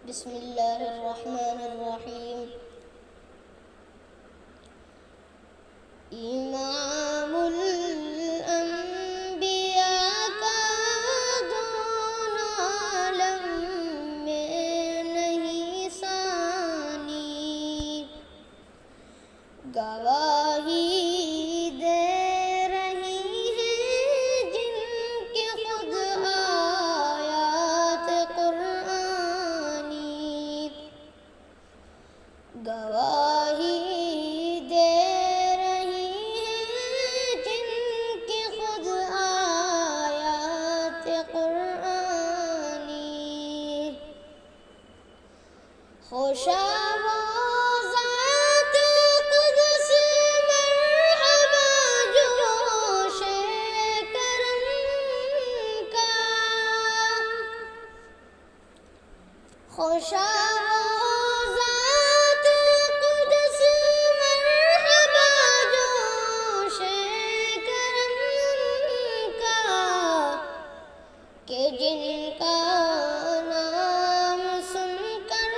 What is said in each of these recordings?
بسم اللہ الرحمن الرحیم۔ امام الانبیاء کا دونوں عالم میں نہیں ثانی، گواہی دے رہی ہے جن کی خود آیات قرآنی، گواہی دے رہی ہے جن کی خود آیات قرآنی، خوشا وہ ذات قدس مرحبا جوش کرم کا، خوشا وہ ذات قدس مرحبا جوش کرم کا، کہ جن کا نام سن کر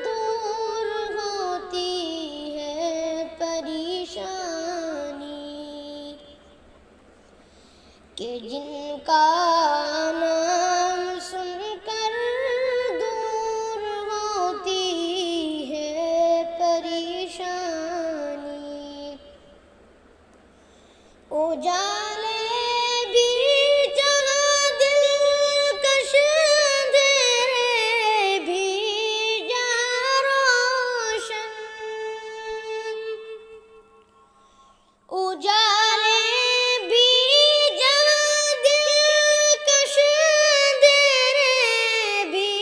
دور ہوتی ہے پریشانی، کہ جن کا نام سن کر دور ہوتی ہے پریشانی، اجالے بھی جہاں دلکش اندھیرے بھی جہاں روشن، اجالے بھی جہاں دلکش اندھیرے بھی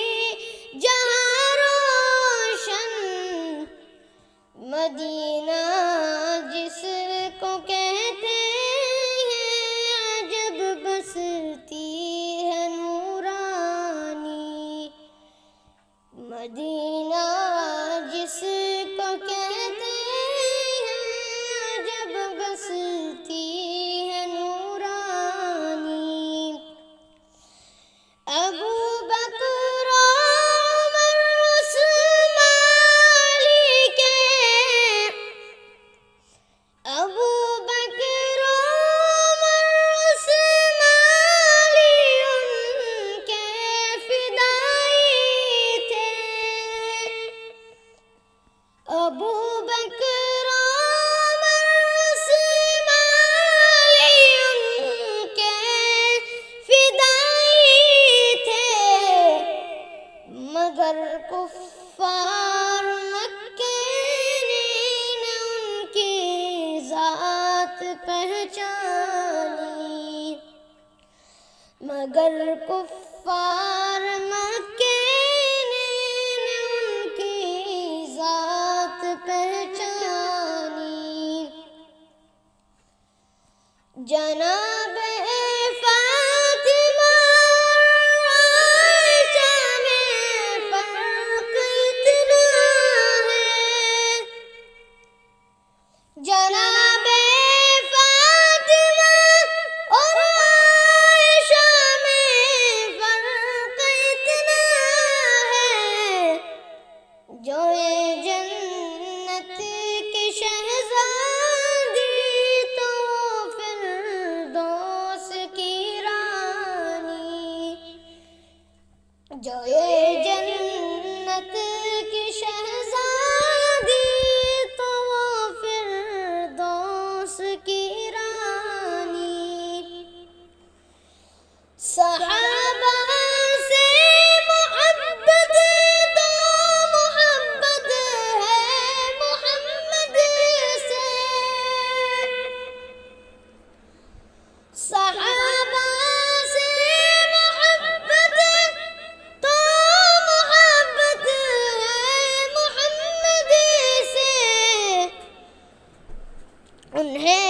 جہاں روشن، مدینہ جس کو کہتے ہیں عجب بستی ہے نورانی، مدینہ جس کو کہتے ہیں عجب بستی ہے نورانی، ابو بکر عمر عثمان علی کے، ابو بکر عمر عثمان علی ان کے فدائی تھے، ابو بکر عمر عثمان علی ان کے فدائی تھے، مگر کفار مکے نے نہ ان کی ذات پہچانی، مگر کفار مکے نے نہ ان کی ذات پہچانی، جناب فاطمہ عائشہ میں فرق اتنا ہے، جناب فاطمہ اور عائشہ میں فرق اتنا ہے، جو یہ جنت کی شہزادی تو فردوس کی رانی، جو یہ جنت کی شہزادی تو وہ فردوس کی رانی، صحابہ سے محبت تو محبت ہے محمد سے، صحابہ سے محبت تو محبت ہے محمد سے، انہیں